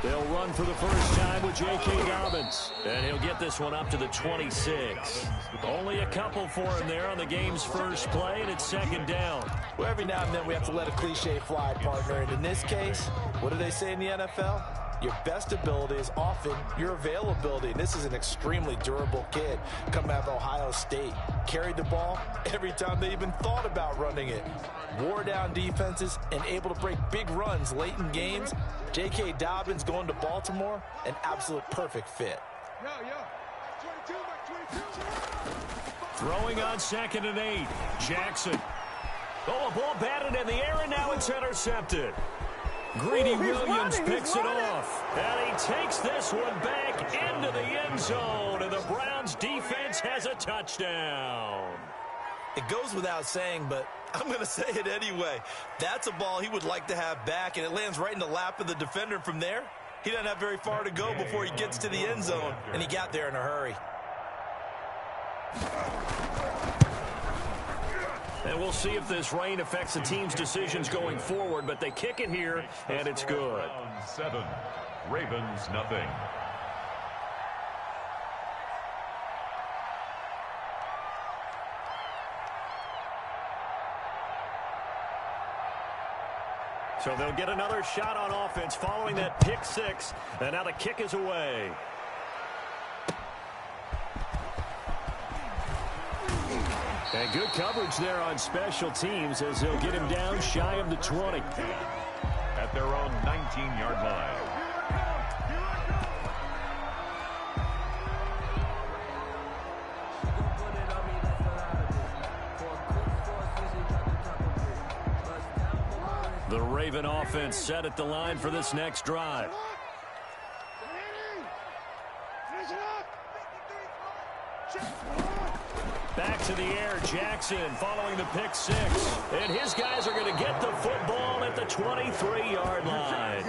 They'll run for the first time with J.K. Dobbins. And he'll get this one up to the 26. Only a couple for him there on the game's first play, and it's second down. Well, every now and then we have to let a cliche fly, partner. And in this case, what do they say in the NFL? Your best ability is often your availability. And this is an extremely durable kid coming out of Ohio State. Carried the ball every time they even thought about running it. Wore down defenses and able to break big runs late in games. J.K. Dobbins going to Baltimore, an absolute perfect fit. Throwing on 2nd and 8. Jackson. Oh, a ball batted in the air, and now it's intercepted. Greedy Williams picks it off. And he takes this one back into the end zone, and the Browns defense has a touchdown. It goes without saying, but I'm going to say it anyway. That's a ball he would like to have back, and it lands right in the lap of the defender. From there, he doesn't have very far to go before he gets to the end zone, and he got there in a hurry. And we'll see if this rain affects the team's decisions going forward, but they kick it here, and it's good. 7, Ravens nothing. So they'll get another shot on offense following that pick 6, and now the kick is away. And good coverage there on special teams as they'll get him down shy of the 20. At their own 19-yard line. The Raven offense set at the line for this next drive. Back to the air, Jackson following the pick 6. And his guys are going to get the football at the 23-yard line.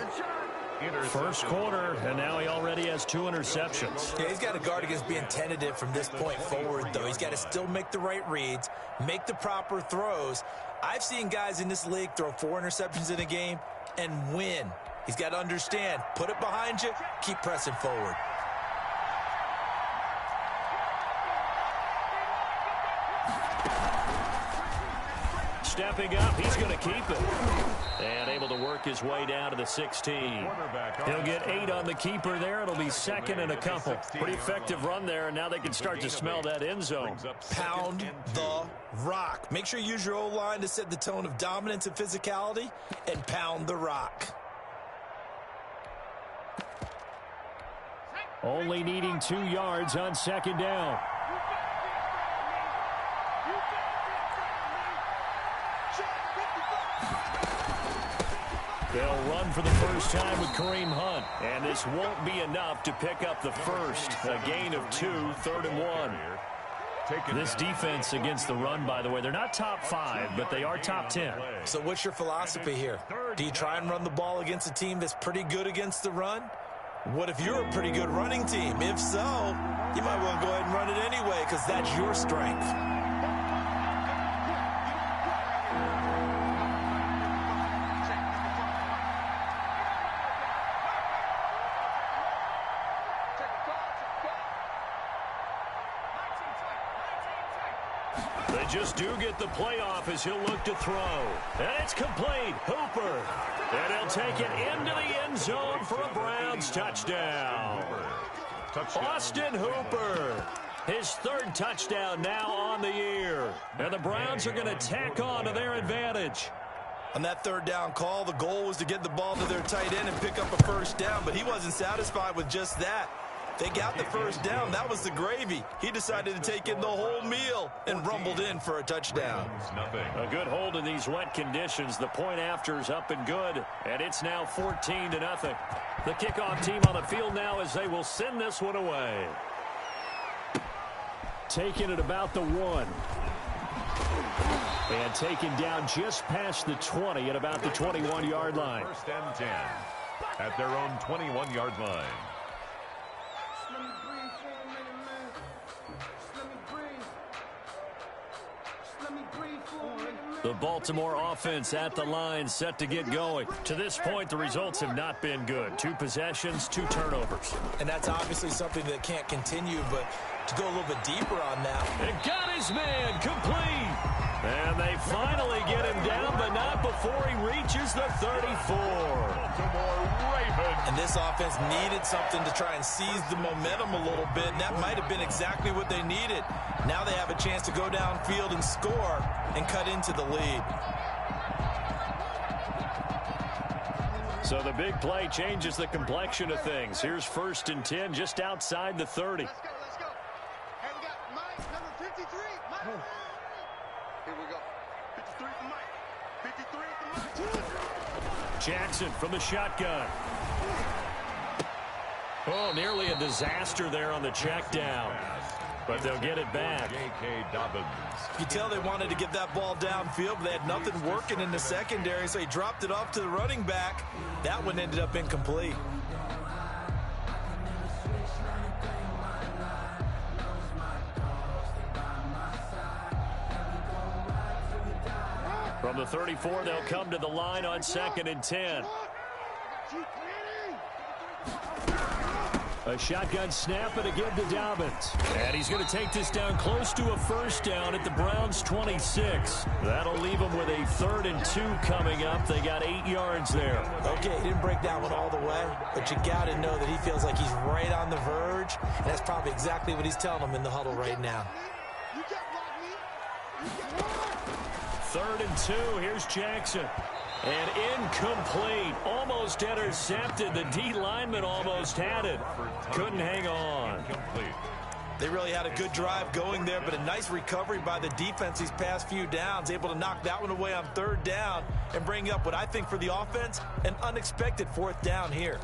First quarter, and now he already has 2 interceptions. Yeah, he's got to guard against being tentative from this point forward, though. He's got to still make the right reads, make the proper throws. I've seen guys in this league throw 4 interceptions in a game and win. He's got to understand, put it behind you, keep pressing forward. Stepping up, he's going to keep it. And able to work his way down to the 16. He'll get 8 on the keeper there. It'll be 2nd and a couple. Pretty effective run there, and now they can start to smell that end zone. Pound the rock. Make sure you use your O-line to set the tone of dominance and physicality, and pound the rock. Only needing 2 yards on 2nd down. They'll run for the first time with Kareem Hunt. And this won't be enough to pick up the first. A gain of 2, 3rd and 1. This defense against the run, by the way, they're not top 5, but they are top 10. So what's your philosophy here? Do you try and run the ball against a team that's pretty good against the run? What if you're a pretty good running team? If so, you might well go ahead and run it anyway because that's your strength. They just do get the playoff as he'll look to throw. And it's complete. Hooper. And he'll take it into the end zone for a Browns touchdown. Austin Hooper. His 3rd touchdown now on the year. And the Browns are going to tack on to their advantage. On that 3rd down call, the goal was to get the ball to their tight end and pick up a first down, but he wasn't satisfied with just that. They got the first down. That was the gravy. He decided to take in the whole meal and rumbled in for a touchdown. A good hold in these wet conditions. The point after is up and good, and it's now 14-0. The kickoff team on the field now as they will send this one away. taken at about the 1. And taken down just past the 20 at about the 21-yard line. First and 10 at their own 21-yard line. The Baltimore offense at the line, set to get going. To this point, the results have not been good. 2 possessions, 2 turnovers. And that's obviously something that can't continue, but to go a little bit deeper on that. And got his man complete. And they finally get him down, but not before he reaches the 34. Baltimore Ravens. And this offense needed something to try and seize the momentum a little bit, and that might have been exactly what they needed. Now they have a chance to go downfield and score and cut into the lead. So the big play changes the complexion of things. Here's 1st and 10 just outside the 30. Let's go. Hey, we got Mike, number 53. Mike. Here we go. 53 for Mike. 53 for Mike. Jackson from the shotgun. Oh, nearly a disaster there on the check down. But they'll get it back. J.K. Dobbins. You tell they wanted to get that ball downfield, but they had nothing working in the secondary, so he dropped it off to the running back. That one ended up incomplete. From the 34, they'll come to the line on 2nd and 10. A shotgun snap and a give to Dobbins. And he's going to take this down close to a 1st down at the Browns' 26. That'll leave them with a 3rd and 2 coming up. They got 8 yards there. Okay, he didn't break that one all the way, but you got to know that he feels like he's right on the verge, and that's probably exactly what he's telling them in the huddle right now. 3rd and 2. Here's Jackson. And incomplete. Almost intercepted. The D lineman almost had it. Couldn't hang on. Incomplete. They really had a good drive going there, but a nice recovery by the defense these past few downs, able to knock that one away on 3rd down and bring up what I think for the offense, an unexpected 4th down here.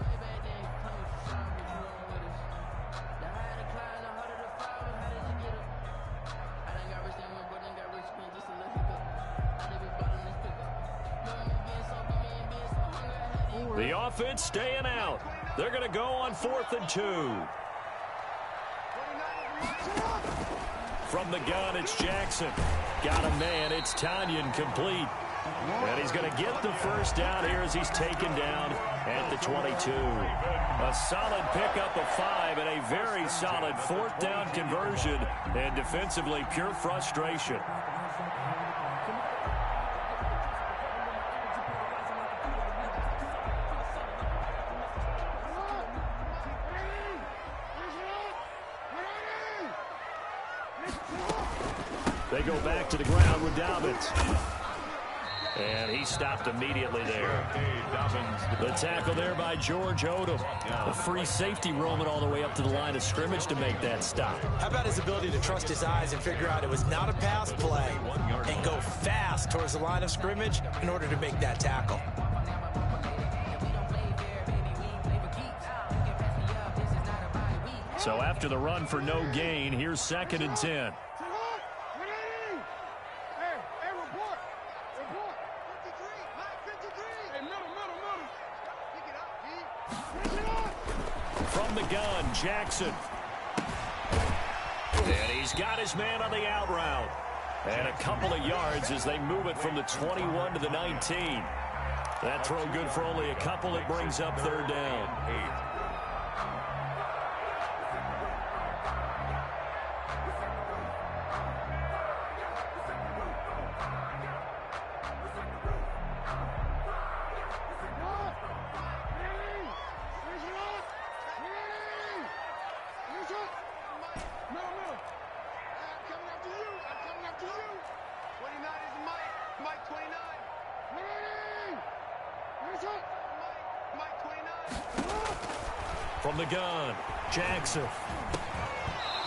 The offense staying out. They're going to go on 4th and 2. From the gun, it's Jackson. Got a man. It's Tanyan complete. And he's going to get the 1st down here as he's taken down at the 22. A solid pickup of 5 and a very solid 4th down conversion. And defensively, pure frustration. They go back to the ground with Dobbins. And he stopped immediately there. The tackle there by George Odom. A free safety roaming all the way up to the line of scrimmage to make that stop. How about his ability to trust his eyes and figure out it was not a pass play and go fast towards the line of scrimmage in order to make that tackle. So after the run for no gain, here's 2nd and 10. From the gun, Jackson. And he's got his man on the out route. And a couple of yards as they move it from the 21 to the 19. That throw good for only a couple. It brings up 3rd down. 8. From the gun, Jackson.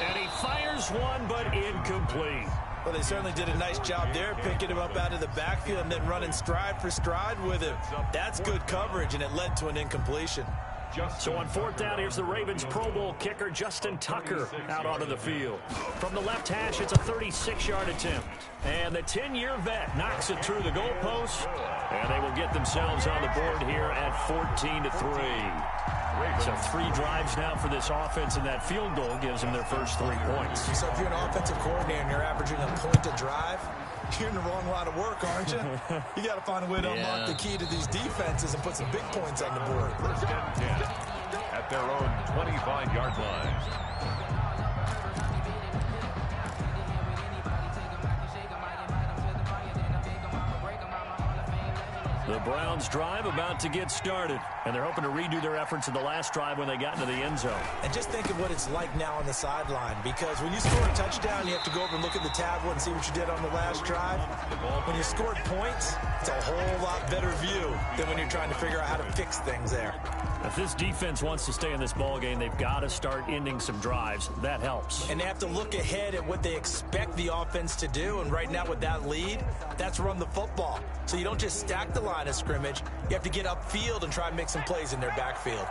And he fires one, but incomplete. Well, they certainly did a nice job there, picking him up out of the backfield and then running stride for stride with him. That's good coverage, and it led to an incompletion. So on fourth down, here's the Ravens Pro Bowl kicker, Justin Tucker, out onto the field. From the left hash, it's a 36-yard attempt. And the 10-year vet knocks it through the goalpost. And they will get themselves on the board here at 14-3. So 3 drives now for this offense, and that field goal gives them their first 3 points. So if you're an offensive coordinator and you're averaging a point a drive, you're in the wrong line of work, aren't you? You got to find a way to unlock the key to these defenses and put some big points on the board. First and 10 at their own 25-yard line. The Browns drive about to get started, and they're hoping to redo their efforts in the last drive when they got into the end zone. And just think of what it's like now on the sideline, because when you score a touchdown, you have to go over and look at the tablet and see what you did on the last drive. When you scored points, it's a whole lot better view than when you're trying to figure out how to fix things there. If this defense wants to stay in this ball game, they've got to start ending some drives. That helps. And they have to look ahead at what they expect the offense to do. And right now with that lead, that's run the football. So you don't just stack the line of scrimmage. You have to get upfield and try and make some plays in their backfield.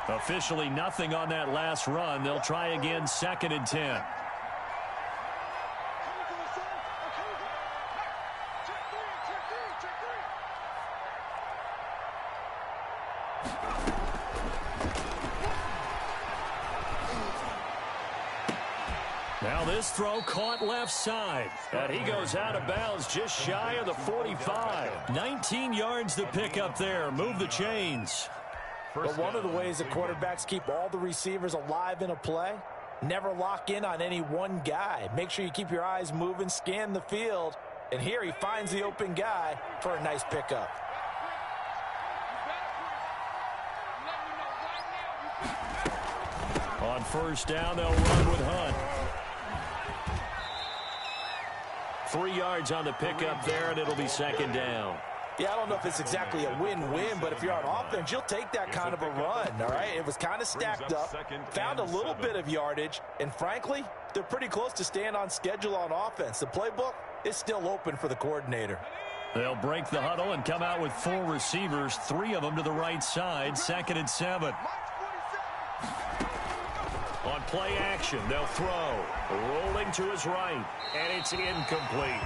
Officially nothing on that last run. They'll try again, 2nd and 10. Now this throw caught left side. And he goes out of bounds just shy of the 45. 19 yards to pick up there. Move the chains. But one of the ways that quarterbacks keep all the receivers alive in a play, never lock in on any one guy. Make sure you keep your eyes moving, scan the field. And here he finds the open guy for a nice pickup. On first down, they'll run with Hunt. 3 yards on the pickup there, and it'll be 2nd down. Yeah, I don't know if it's exactly a win-win, but if you're on offense, you'll take that kind of a run, all right? It was kind of stacked up, found a little bit of yardage, and frankly, they're pretty close to staying on schedule on offense. The playbook is still open for the coordinator. They'll break the huddle and come out with 4 receivers, 3 of them to the right side, 2nd and 7. On play action, they'll throw. Rolling to his right, and it's incomplete.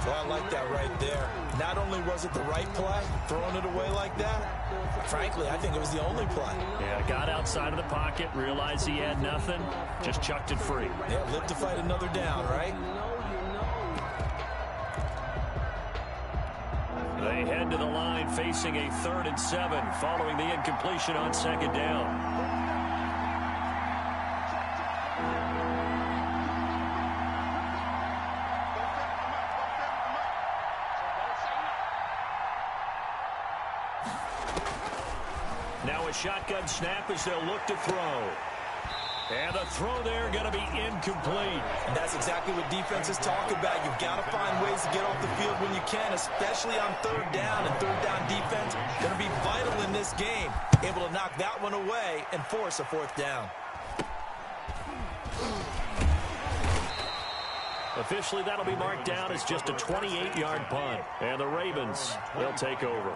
So I like that right there. Not only was it the right play, throwing it away like that, frankly, I think it was the only play. Yeah, got outside of the pocket, realized he had nothing, just chucked it free. Yeah, live to fight another down, right? They head to the line facing a 3rd and 7 following the incompletion on 2nd down. Now a shotgun snap as they'll look to throw. And the throw there going to be incomplete. And that's exactly what defenses talk about. You've got to find ways to get off the field when you can, especially on 3rd down. And 3rd down defense going to be vital in this game. Able to knock that one away and force a 4th down. Officially, that'll be marked down as just a 28-yard punt. And the Ravens, they'll take over.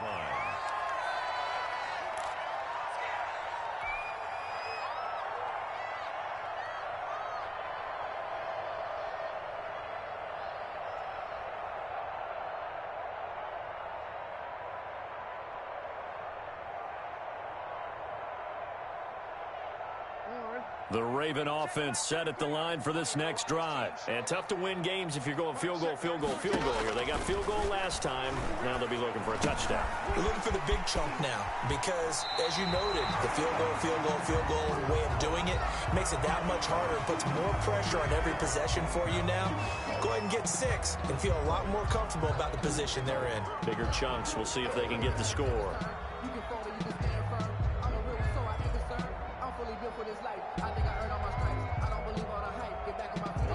The Raven offense set at the line for this next drive. And tough to win games if you're going field goal, field goal, field goal here. They got field goal last time. Now they'll be looking for a touchdown. They're looking for the big chunk now because, as you noted, the field goal, field goal, field goal way of doing it makes it that much harder. It puts more pressure on every possession for you now. Go ahead and get 6 and feel a lot more comfortable about the position they're in. Bigger chunks. We'll see if they can get the score.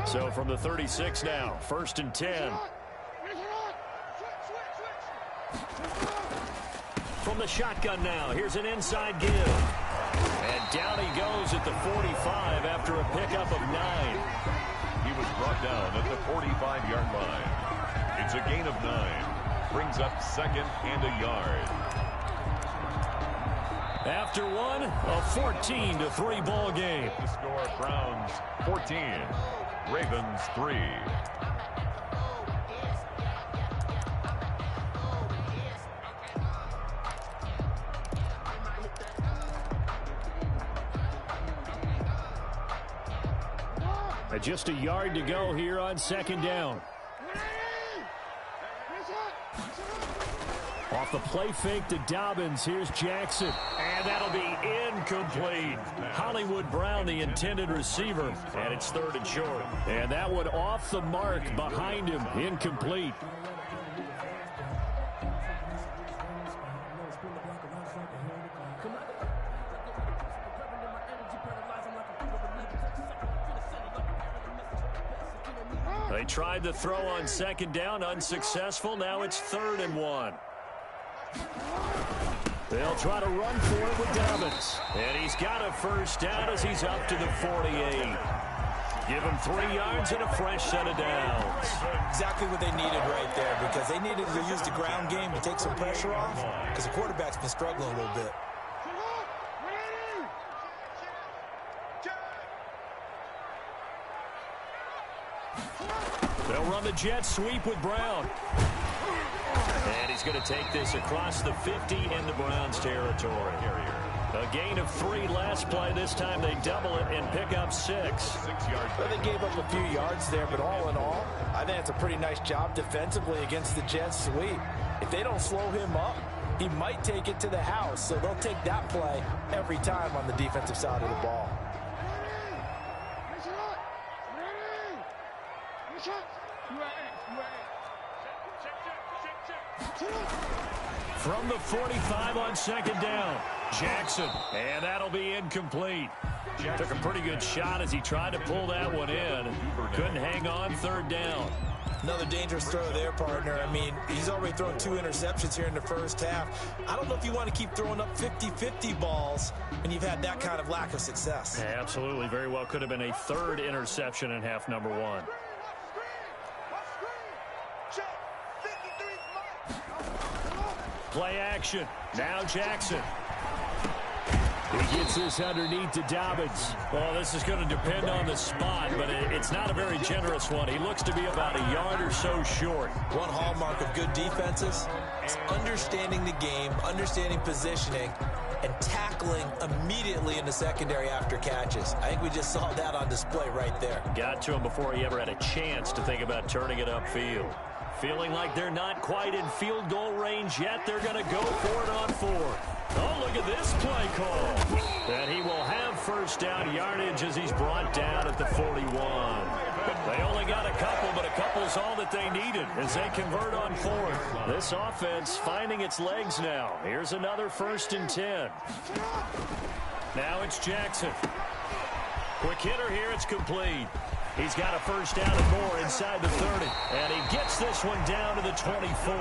So from the 36 now, 1st and 10. From the shotgun now, here's an inside give. And down he goes at the 45 after a pickup of 9. He was brought down at the 45-yard line. It's a gain of 9. Brings up 2nd and a yard. After one, a 14-3 ball game. The score, Browns 14, Ravens 3. Just a yard to go here on second down. Off the play fake to Dobbins. Here's Jackson. And that'll be incomplete. Hollywood Brown, the intended receiver. And it's 3rd and short. And that one off the mark behind him. Incomplete. They tried to throw on second down, unsuccessful. Now it's 3rd and 1. They'll try to run for it with Dobbins. And he's got a first down as he's up to the 48. Give him 3 yards and a fresh set of downs. Exactly what they needed right there, because they needed to use the ground game to take some pressure off, because the quarterback's been struggling a little bit. They'll run the jet sweep with Brown. And he's going to take this across the 50 into Browns territory. A gain of 3 last play. This time they double it and pick up 6. 6 yards. Well, they gave up a few yards there, but all in all, I think it's a pretty nice job defensively against the jet sweep. If they don't slow him up, he might take it to the house. So they'll take that play every time on the defensive side of the ball. From the 45 on second down, Jackson, and that'll be incomplete. Took a pretty good shot as he tried to pull that one in. Couldn't hang on, 3rd down. Another dangerous throw there, partner. I mean, he's already thrown 2 interceptions here in the first half. I don't know if you want to keep throwing up 50-50 balls and you've had that kind of lack of success. Yeah, absolutely. Very well could have been a 3rd interception in half number 1. Play action. Now Jackson. He gets this underneath to Dobbins. Well, this is going to depend on the spot, but it's not a very generous one. He looks to be about a yard or so short. One hallmark of good defenses is understanding the game, understanding positioning, and tackling immediately in the secondary after catches. I think we just saw that on display right there. Got to him before he ever had a chance to think about turning it upfield. Feeling like they're not quite in field goal range yet. They're going to go for it on 4th. Oh, look at this play call. And he will have first down yardage as he's brought down at the 41. They only got a couple, but a couple's all that they needed as they convert on 4th. This offense finding its legs now. Here's another 1st and 10. Now it's Jackson. Quick hitter here. It's complete. He's got a first down and more inside the 30. And he gets this one down to the 24.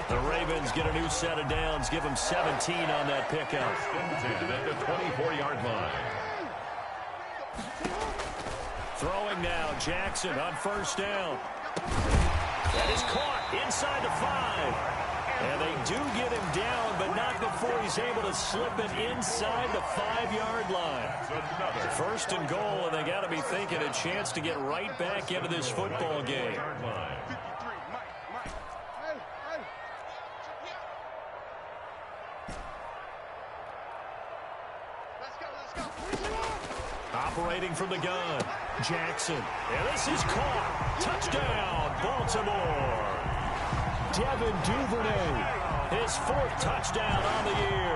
The Ravens get a new set of downs. Give them 17 on that pickup. At the 24-yard line. Throwing now, Jackson on first down. That is caught inside the 5. And they do get him down, but not before he's able to slip it inside the 5-yard line. 1st and goal, and they got to be thinking a chance to get right back into this football game. Operating from the gun, Jackson. And this is caught. Touchdown, Baltimore. Devin Duvernay, his 4th touchdown on the year.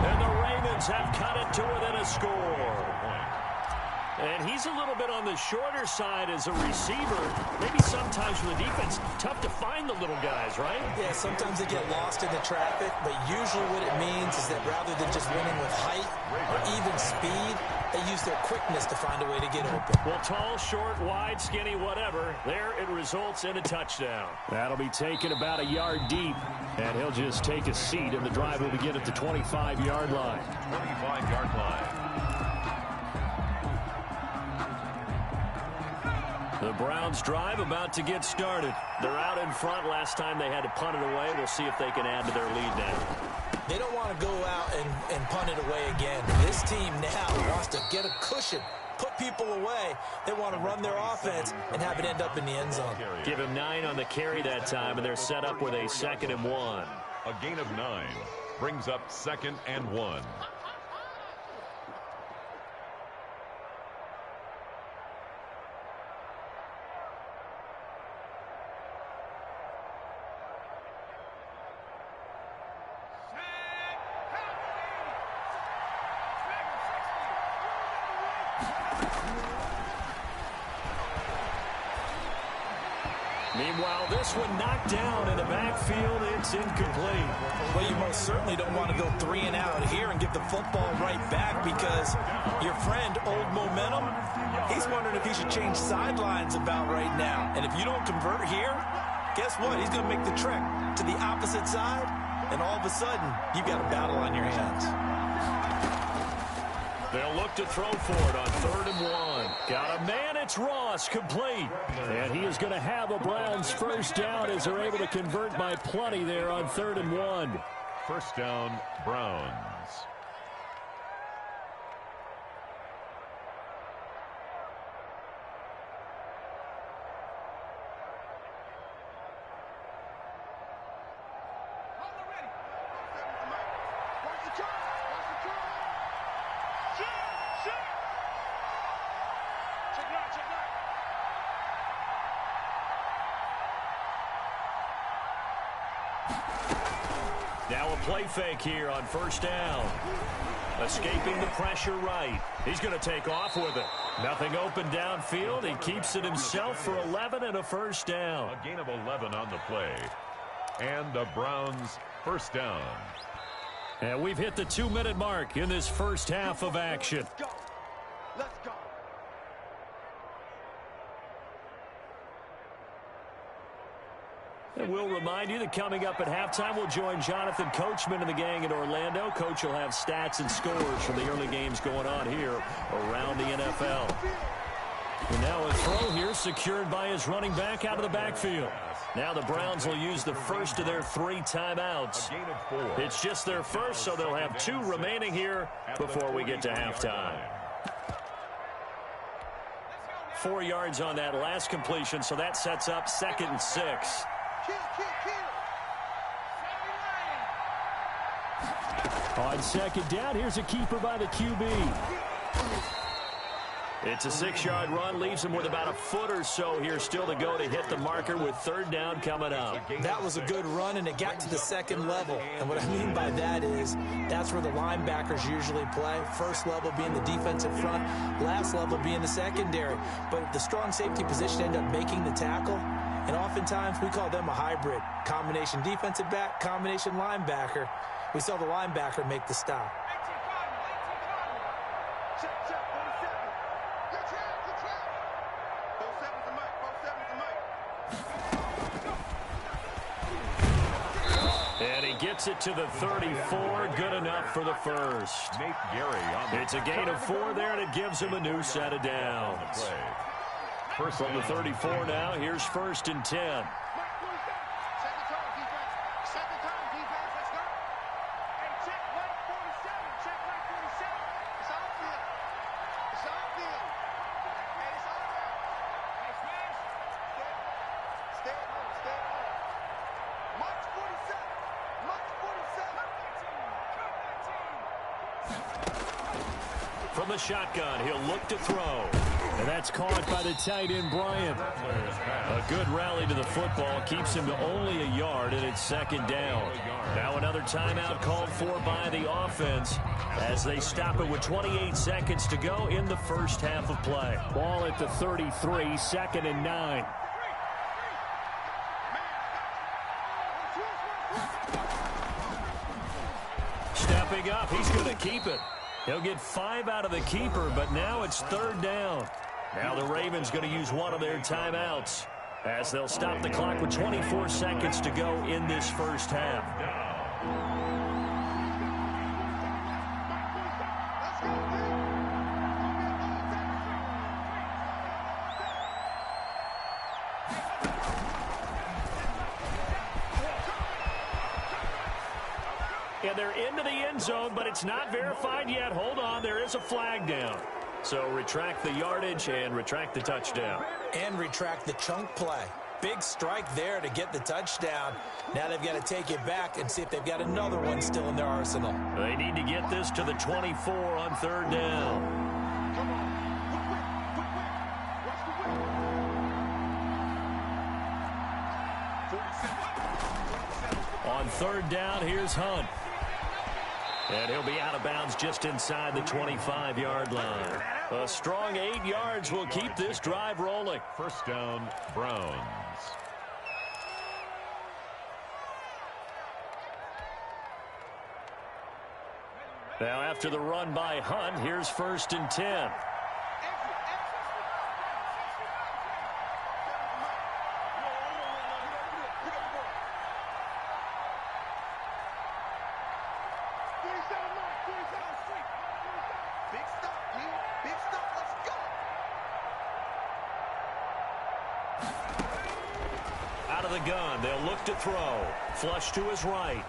And the Ravens have cut it to within a score. And he's a little bit on the shorter side as a receiver. Maybe sometimes for the defense, tough to find the little guys, right? Yeah, sometimes they get lost in the traffic, but usually what it means is that rather than just winning with height or even speed, they use their quickness to find a way to get open. Well, tall, short, wide, skinny, whatever. There it results in a touchdown. That'll be taken about a yard deep. And he'll just take a seat, and the drive will begin at the 25-yard line. 25-yard line. The Browns drive about to get started. They're out in front. Last time they had to punt it away. We'll see if they can add to their lead now. They don't want to go out and punt it away again. This team now wants to get a cushion, put people away. They want to run their offense and have it end up in the end zone. Give him 9 on the carry that time, and they're set up with a 2nd and 1. A gain of 9 brings up 2nd and 1. Meanwhile, this one knocked down in the backfield. It's incomplete. Well, you most certainly don't want to go 3 and out here and give the football right back, because your friend, Old Momentum, he's wondering if he should change sidelines about right now. And if you don't convert here, guess what? He's going to make the trek to the opposite side, and all of a sudden, you've got a battle on your hands. They'll look to throw for it on 3rd and 1. Got a man, it's Ross, complete. And he is going to have a Browns first down as they're able to convert by plenty there on 3rd and 1. First down, Browns. Now a play fake here on first down. Escaping the pressure right. He's going to take off with it. Nothing open downfield. He keeps it himself for 11 and a first down. A gain of 11 on the play. And the Browns first down. And we've hit the 2-minute mark in this first half of action. Let's go. Let's go. And we'll remind you that coming up at halftime, we'll join Jonathan Coachman and the gang in Orlando. Coach will have stats and scores from the early games going on here around the NFL. And now a throw here secured by his running back out of the backfield. Now the Browns will use the first of their 3 timeouts. A gain of 4. It's just their first, so they'll have 2 remaining here before we get to halftime. 4 yards on that last completion, so that sets up 2nd and 6. On 2nd down, here's a keeper by the QB. It's a 6-yard run, leaves him with about a foot or so here still to go to hit the marker with 3rd down coming up. That was a good run, and it got to the 2nd level. And what I mean by that is that's where the linebackers usually play. First level being the defensive front, last level being the secondary. But the strong safety position ended up making the tackle. And oftentimes we call them a hybrid. Combination defensive back, combination linebacker. We saw the linebacker make the stop. Check, 47. Good trap, good trap. 47's the mic, 47's the mic. And he gets it to the 34. Good enough for the first. Nate Gary on the It's a gain of 4 there, and it gives him a new set of downs. First From the 34 now, here's 1st and 10. Second time, defense. Second time, defense. Let's go. Hey, check right 47. Check right 47. It's outfield. It's outfield. Hey, it's outfield. Hey, smash. Stay at home. Stay at home. March 47. March 47. From the shotgun, he'll look to throw. And that's caught by the tight end, Bryant. A good rally to the football keeps him to only a yard, and it's 2nd down. Now another timeout called for by the offense as they stop it with 28 seconds to go in the first half of play. Ball at the 33, 2nd and 9. Stepping up, he's going to keep it. He'll get 5 out of the keeper, but now it's 3rd down. Now the Ravens going to use one of their timeouts as they'll stop the clock with 24 seconds to go in this first half. And they're into the end zone, but it's not verified yet. Hold on, there is a flag down. So retract the yardage and retract the touchdown. And retract the chunk play. Big strike there to get the touchdown. Now they've got to take it back and see if they've got another one still in their arsenal. They need to get this to the 24 on 3rd down. Come on. Quick. Watch the whip. On 3rd down, here's Hunt. And he'll be out of bounds just inside the 25-yard line. A strong 8 yards will keep this drive rolling. 1st down, Browns. Now after the run by Hunt, here's 1st and 10. Out of the gun, they'll look to throw. Flush to his right.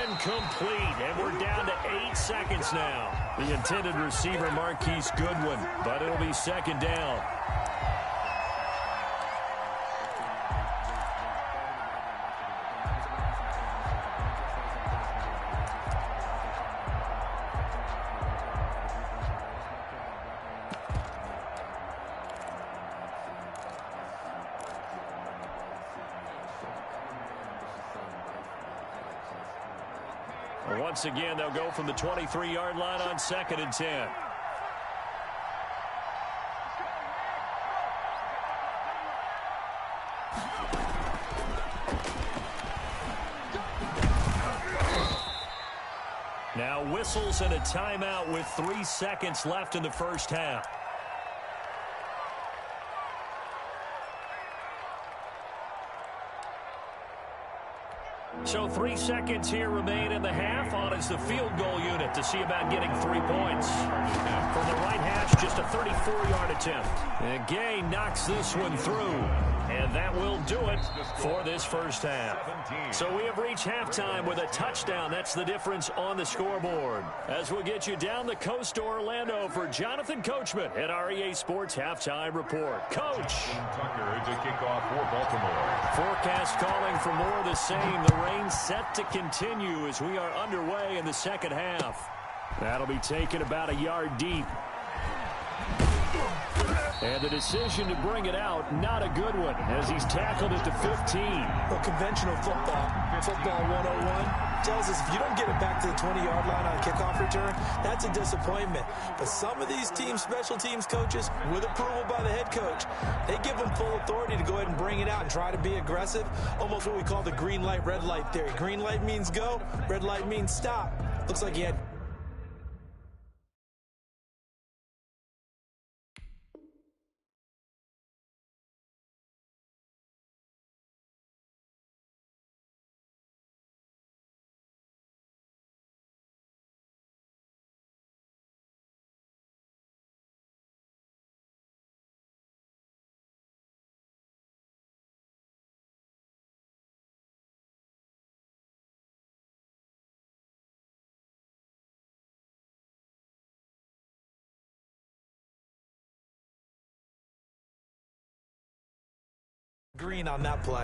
Incomplete, and we're down to 8 seconds now. The intended receiver, Marquise Goodwin, but it'll be 2nd down. Once again, they'll go from the 23-yard line on 2nd and 10. Now whistles and a timeout with 3 seconds left in the 1st half. So 3 seconds here remain in the half. On is the field goal unit to see about getting 3 points. From the right hash, just a 34-yard attempt. And Gay knocks this one through. And that will do it for this 1st half. So we have reached halftime with a touchdown. That's the difference on the scoreboard. As we'll get you down the coast to Orlando for Jonathan Coachman at REA Sports Halftime Report. Coach. Tucker to kick off for Baltimore. Forecast calling for more of the same. The rain set to continue as we are underway in the 2nd half. That'll be taken about a yard deep. And the decision to bring it out, not a good one, as he's tackled at the 15. Well, conventional football 101, tells us if you don't get it back to the 20-yard line on a kickoff return, that's a disappointment. But some of these teams, special teams coaches, with approval by the head coach, they give them full authority to go ahead and bring it out and try to be aggressive, almost what we call the green light, red light theory. Green light means go, red light means stop. Looks like he had... green on that play.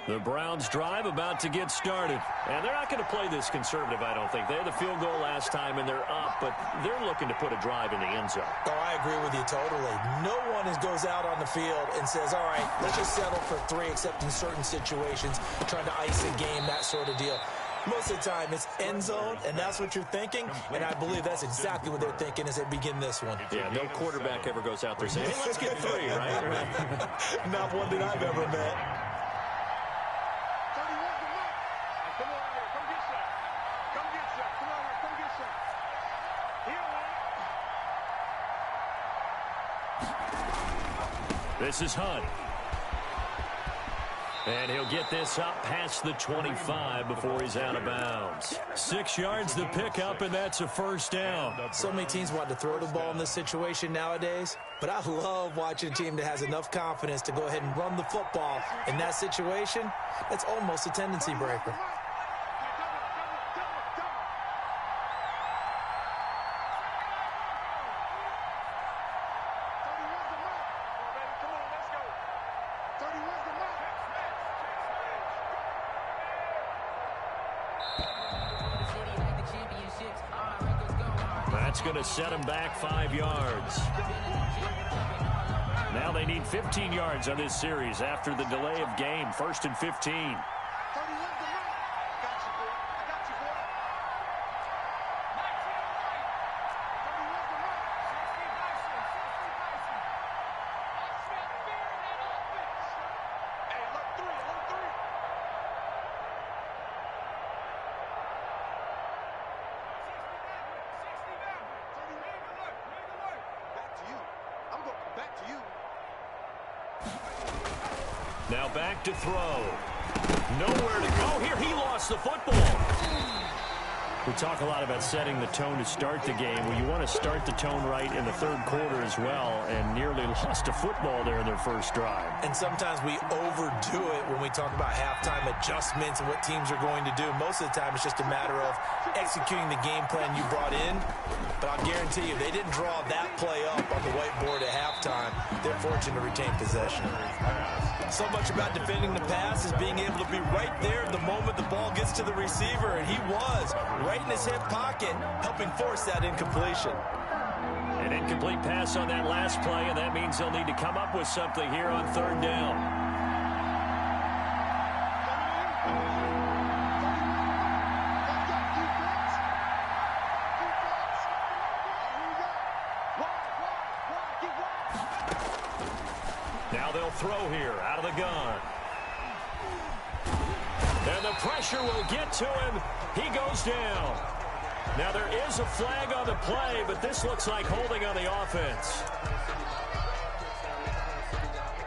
The Browns drive about to get started. And they're not going to play this conservative, I don't think. They had the field goal last time, and they're up, but they're looking to put a drive in the end zone. Oh, I agree with you totally. No one goes out on the field and says, all right, let's just settle for 3, except in certain situations, trying to ice a game, that sort of deal. Most of the time, it's end zone, and that's what you're thinking, and I believe that's exactly what they're thinking as they begin this one. Yeah, no quarterback ever goes out there saying, hey, let's get 3, right? Not one that I've ever met. This is Hunt. And he'll get this up past the 25 before he's out of bounds. 6 yards the pickup, and that's a first down. So many teams want to throw the ball in this situation nowadays, but I love watching a team that has enough confidence to go ahead and run the football. In that situation, that's almost a tendency breaker. That's going to set him back 5 yards. Now they need 15 yards on this series after the delay of game. 1st and 15. Now back to throw. Nowhere to go here. He lost the football. We talk a lot about setting the tone to start the game. Well, you want to start the tone right in the 3rd quarter as well, and nearly lost a football there in their first drive. And sometimes we overdo it when we talk about halftime adjustments and what teams are going to do. Most of the time, it's just a matter of executing the game plan you brought in. But I'll guarantee you, they didn't draw that play up on the whiteboard at halftime. They're fortunate to retain possession. So much about defending the pass is being able to be right there at the moment the ball gets to the receiver, and he was right in his hip pocket, helping force that incompletion. An incomplete pass on that last play, and that means they'll need to come up with something here on 3rd down. Now they'll throw here out of the gun. And the pressure will get to him. He goes down. Now there is a flag on the play, but this looks like holding on the offense.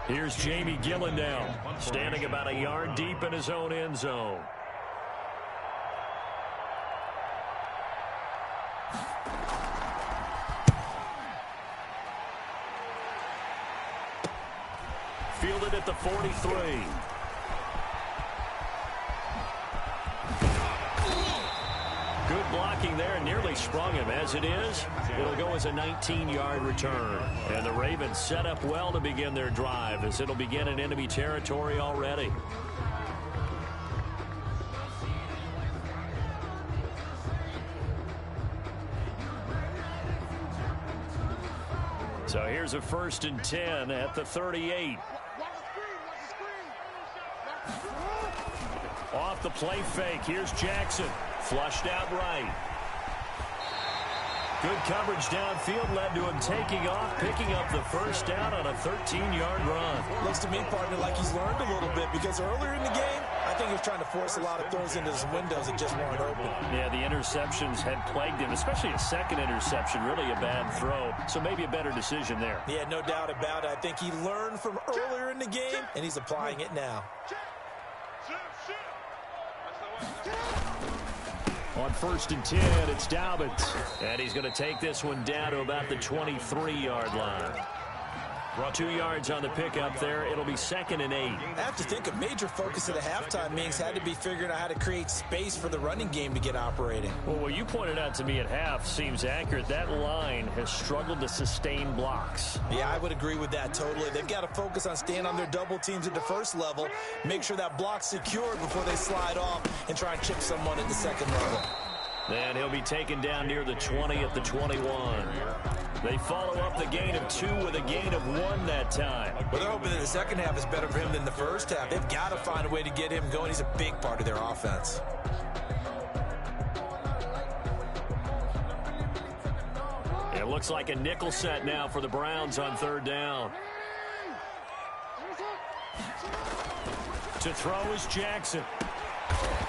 Here's Jamie Gillen now, standing about a yard deep in his own end zone. Fielded at the 43. Good blocking there, and nearly sprung him. As it is, it'll go as a 19-yard return. And the Ravens set up well to begin their drive, as it'll begin in enemy territory already. So here's a 1st and 10 at the 38. Off the play fake. Here's Jackson. Flushed out right. Good coverage downfield led to him taking off, picking up the first down on a 13-yard run. Looks to me, partner, like he's learned a little bit, because earlier in the game, I think he was trying to force a lot of throws into some windows that just weren't open. Yeah, the interceptions had plagued him, especially a second interception, really a bad throw. So maybe a better decision there. Yeah, no doubt about it. I think he learned from earlier in the game, and he's applying it now. On 1st and 10, it's Dobbins. And he's going to take this one down to about the 23-yard line. 2 yards on the pickup there. It'll be 2nd and 8. I have to think a major focus of the halftime meetings had to be figuring out how to create space for the running game to get operating. Well, what you pointed out to me at half seems accurate. That line has struggled to sustain blocks. Yeah, I would agree with that totally. They've got to focus on staying on their double teams at the first level, make sure that block's secured before they slide off and try and chip someone at the second level. And he'll be taken down near the 20 at the 21. They follow up the gain of 2 with a gain of 1 that time. Well, they're hoping that the second half is better for him than the first half. They've got to find a way to get him going. He's a big part of their offense. It looks like a nickel set now for the Browns on 3rd down. To throw is Jackson.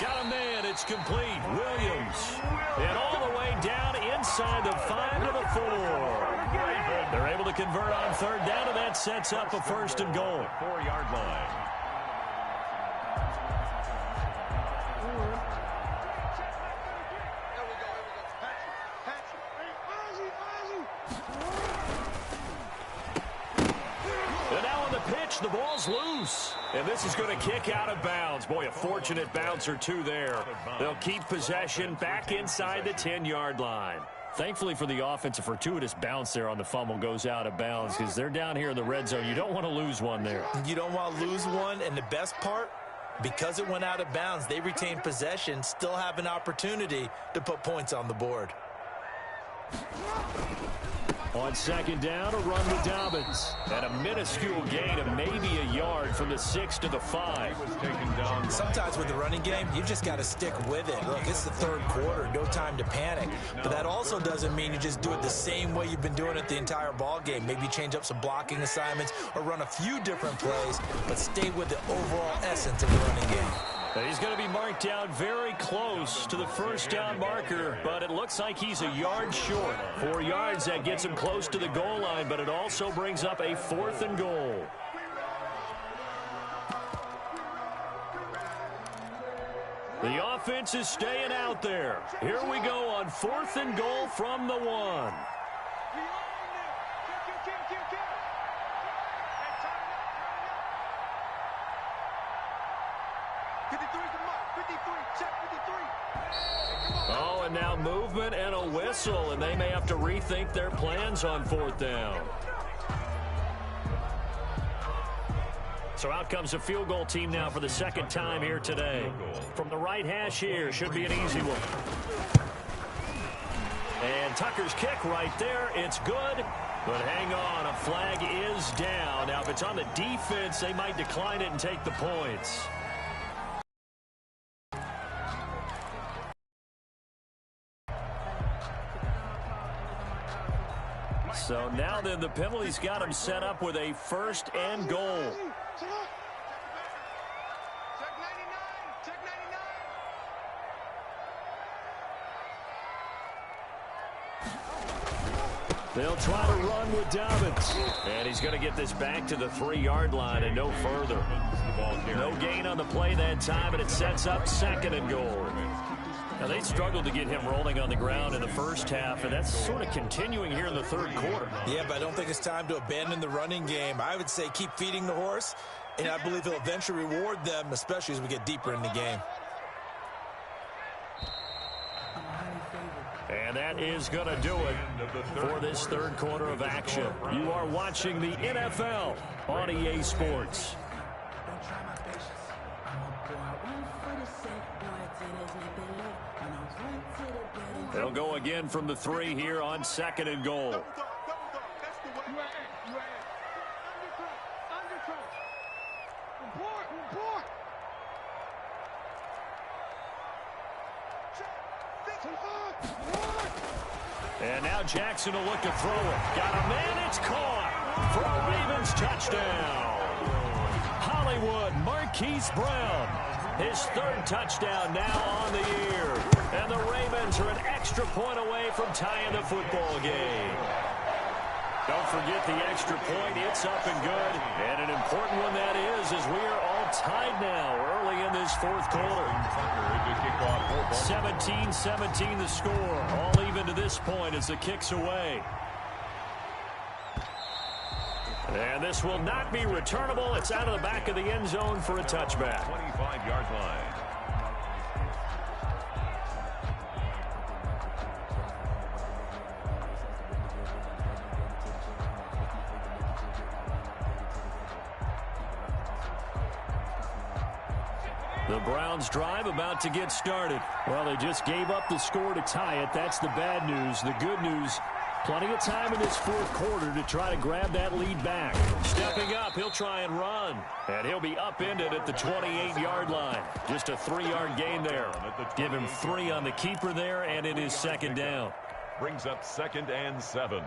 Got a man. It's complete. Williams. And all the way down inside the 5 to the 4. They're able to convert on 3rd down, and that sets up a 1st and goal. 4-yard line. The ball's loose. And this is going to kick out of bounds. Boy, a fortunate bounce or two there. They'll keep possession back inside the 10-yard line. Thankfully for the offense, a fortuitous bounce there on the fumble goes out of bounds because they're down here in the red zone. You don't want to lose one there. You don't want to lose one, and the best part, because it went out of bounds, they retain possession, still have an opportunity to put points on the board. On second down, a run with Dobbins. And a minuscule gain of maybe a yard from the 6 to the 5. Sometimes with the running game, you just got to stick with it. Look, it's the third quarter, no time to panic. But that also doesn't mean you just do it the same way you've been doing it the entire ball game. Maybe change up some blocking assignments or run a few different plays, but stay with the overall essence of the running game. He's going to be marked down very close to the first down marker, but it looks like he's a yard short. 4 yards, that gets him close to the goal line, but it also brings up a 4th and goal. The offense is staying out there. Here we go on 4th and goal from the 1. Oh, and now movement and a whistle, and they may have to rethink their plans on 4th down. So out comes a field goal team now for the second time here today. From the right hash here, should be an easy one. And Tucker's kick right there, it's good. But hang on, a flag is down. Now, if it's on the defense, they might decline it and take the points. So now then the penalty's got him set up with a 1st and goal. They'll try to run with Dobbins. And he's going to get this back to the 3-yard line and no further. No gain on the play that time, and it sets up 2nd and goal. Now, they struggled to get him rolling on the ground in the first half, and that's sort of continuing here in the third quarter. Yeah, but I don't think it's time to abandon the running game. I would say keep feeding the horse, and I believe he'll eventually reward them, especially as we get deeper in the game. And that is going to do it for this third quarter of action. You are watching the NFL on EA Sports. They'll go again from the 3 here on 2nd and goal. And now Jackson will look to throw it. Got a man, it's caught for a Ravens touchdown. Hollywood Marquise Brown, his 3rd touchdown now on the year. And the Ravens are an extra point away from tying the football game. Don't forget the extra point. It's up and good. And an important one that is, as we are all tied now early in this 4th quarter. 17-17 the score. All even to this point as the kick's away. And this will not be returnable. It's out of the back of the end zone for a touchback. 25-yard line. The Browns drive about to get started. Well, they just gave up the score to tie it. That's the bad news. The good news, plenty of time in this 4th quarter to try to grab that lead back. Stepping up, he'll try and run. And he'll be upended at the 28-yard line. Just a 3-yard gain there. Give him 3 on the keeper there, and it is 2nd down. Brings up 2nd and 7.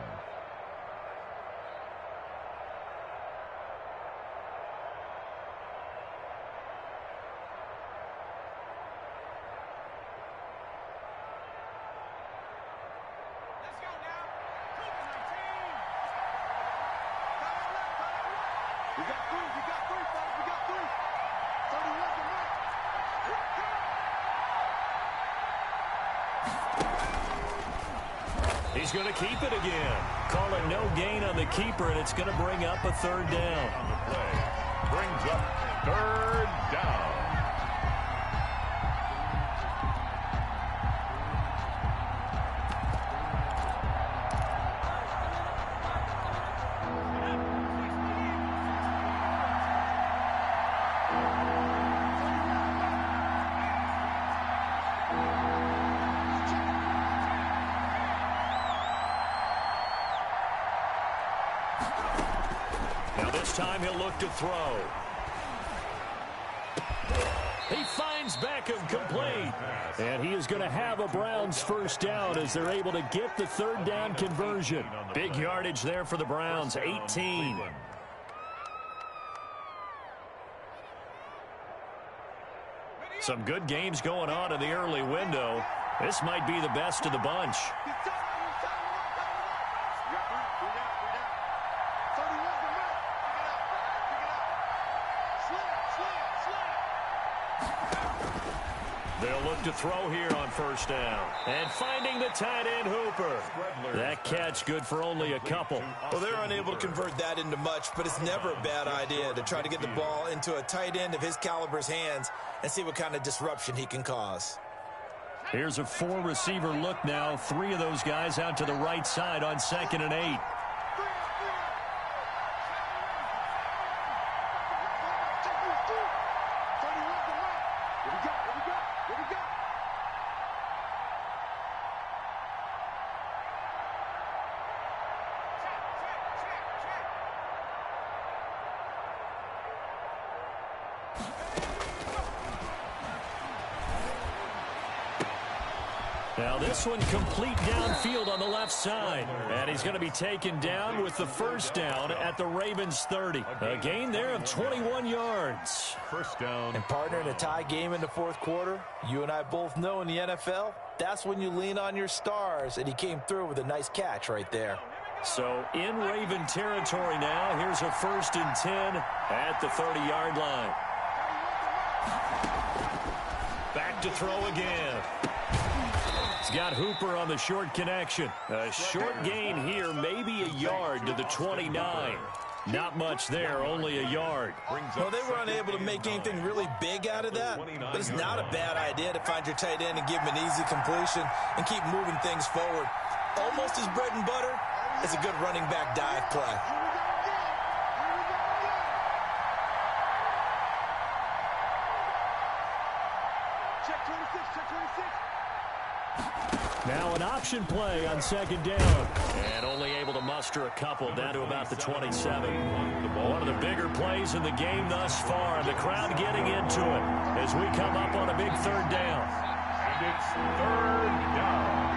He's going to keep it again. Call it no gain on the keeper, and it's going to bring up a 3rd down. brings up third down. Now this time he'll look to throw. He finds Beckham complete. And he is going to have a Browns first down as they're able to get the third down conversion. Big yardage there for the Browns, 18. Some good games going on in the early window. This might be the best of the bunch. They'll look to throw here on first down. And finding the tight end, Hooper. That catch good for only a couple. Well, they're unable to convert that into much, but it's never a bad idea to try to get the ball into a tight end of his caliber's hands and see what kind of disruption he can cause. Here's a four-receiver look now. Three of those guys out to the right side on 2nd and 8. Now this one complete downfield on the left side. And he's going to be taken down with the first down at the Ravens 30. A gain there of 21 yards. First down. And partner, in a tie game in the fourth quarter, you and I both know in the NFL, that's when you lean on your stars, and he came through with a nice catch right there. So in Raven territory now, here's a 1st and 10 at the 30-yard line. Back to throw again. He's got Hooper on the short connection. A short gain here, maybe a yard to the 29. Not much there, only a yard. Well, they were unable to make anything really big out of that, but it's not a bad idea to find your tight end and give him an easy completion and keep moving things forward. Almost his bread and butter. It's a good running back dive play. Check 26, check 26. Now an option play on 2nd down. And only able to muster a couple down to about the 27. One of the bigger plays in the game thus far. And the crowd getting into it as we come up on a big 3rd down. And it's 3rd down.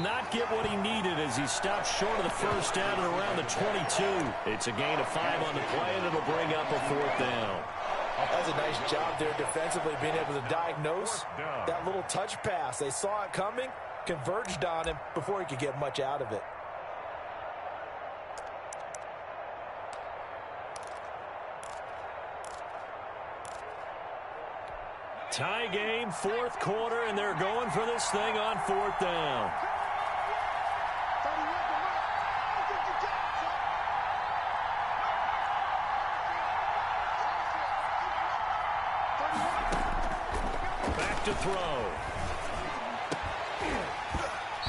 Not get what he needed as he stopped short of the first down at around the 22. It's a gain of 5 on the play, and it'll bring up a 4th down. That's a nice job there defensively, being able to diagnose that little touch pass. They saw it coming, converged on him before he could get much out of it. Tie game, 4th quarter, and they're going for this thing on 4th down. Back to throw.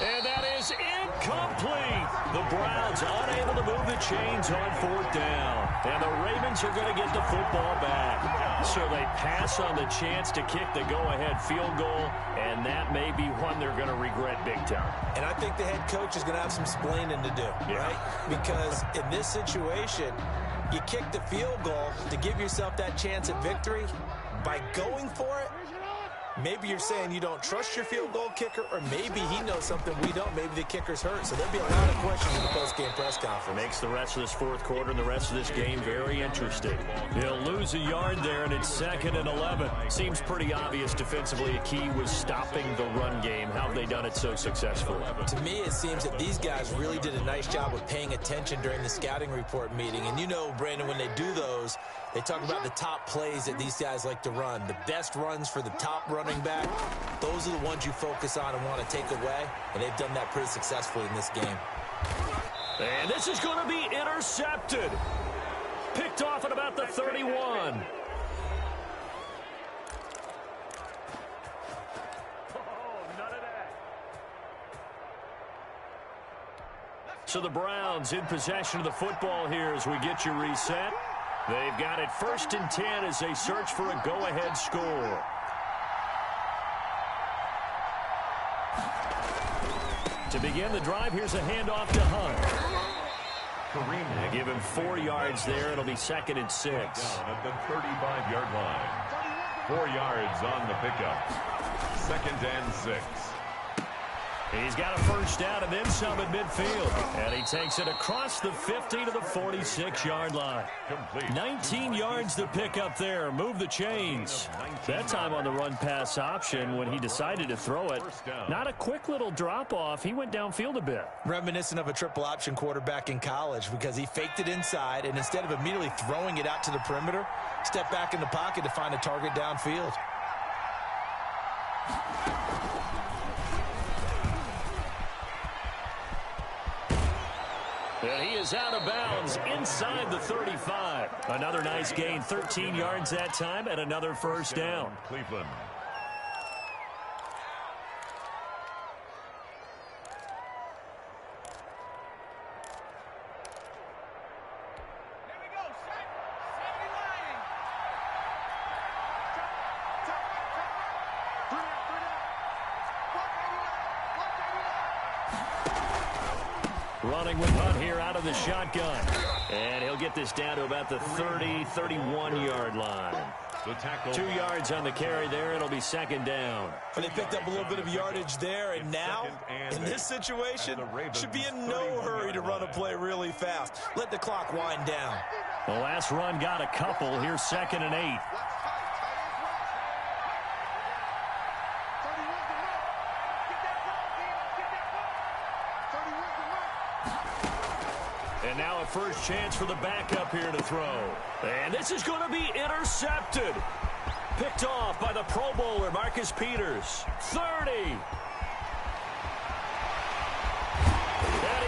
And that is incomplete. The Browns unable to move the chains on 4th down. And the Ravens are going to get the football back. So they pass on the chance to kick the go-ahead field goal, and that may be one they're going to regret big time. And I think the head coach is going to have some splaining to do, right? Because in this situation, you kick the field goal to give yourself that chance at victory. By going for it, maybe you're saying you don't trust your field goal kicker, or maybe he knows something we don't. Maybe the kicker's hurt. So there'll be a lot of questions in the post-game press conference. Makes the rest of this 4th quarter and the rest of this game very interesting. He'll lose a yard there, and it's 2nd and 11. Seems pretty obvious defensively a key was stopping the run game. How have they done it so successfully? To me, it seems that these guys really did a nice job of paying attention during the scouting report meeting. And you know, Brandon, when they do those, they talk about the top plays that these guys like to run, the best runs for the top runners. running back, those are the ones you focus on and want to take away, and they've done that pretty successfully in this game. And this is going to be intercepted. Picked off at about the 31. So the Browns in possession of the football here as we get you reset. They've got it 1st and 10 as they search for a go-ahead score. To begin the drive, here's a handoff to Hunt. They give him 4 yards there. It'll be 2nd and 6. Down at the 35-yard line. 4 yards on the pickup. 2nd and 6. He's got a first down and then some at midfield. And he takes it across the 50 to the 46-yard line. Complete. 19 yards to pick up there. Move the chains. That time on the run-pass option when he decided to throw it. Not a quick little drop-off. He went downfield a bit. Reminiscent of a triple option quarterback in college because he faked it inside, and instead of immediately throwing it out to the perimeter, stepped back in the pocket to find a target downfield. And he is out of bounds inside the 35. Another nice gain, 13 yards that time, and another first down. Cleveland. Running with Hunt here out of the shotgun. And he'll get this down to about the 30, 31-yard line. The tackle. 2 yards on the carry there. It'll be 2nd down. But they picked up a little bit of yardage there, and now, in this situation, should be in no hurry to run a play really fast. Let the clock wind down. The last run got a couple. Here's 2nd and 8. And now a first chance for the backup here to throw. And this is going to be intercepted. Picked off by the Pro Bowler, Marcus Peters. 30. And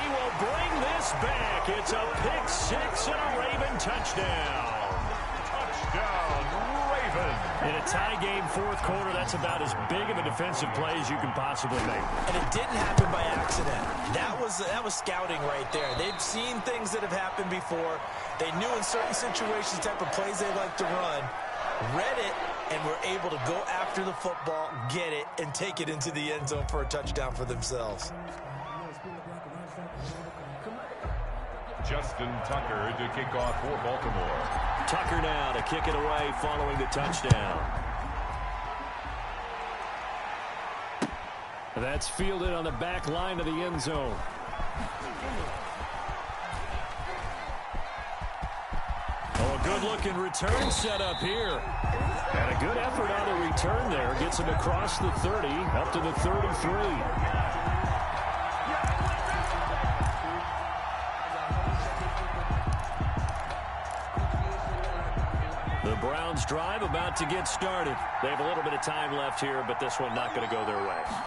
he will bring this back. It's a pick six and a Raven touchdown. Touchdown, Ravens. In a tie game, 4th quarter, that's about as big of a defensive play as you can possibly make. And it didn't happen by accident. That was scouting right there. They've seen things that have happened before. They knew in certain situations the type of plays they like to run, read it, and were able to go after the football, get it, and take it into the end zone for a touchdown for themselves. Justin Tucker to kick off for Baltimore. Tucker now to kick it away following the touchdown. That's fielded on the back line of the end zone. Oh, a good-looking return set up here. And a good effort on the return there. Gets him across the 30, up to the 33. The Browns drive about to get started. They have a little bit of time left here, but this one not going to go their way.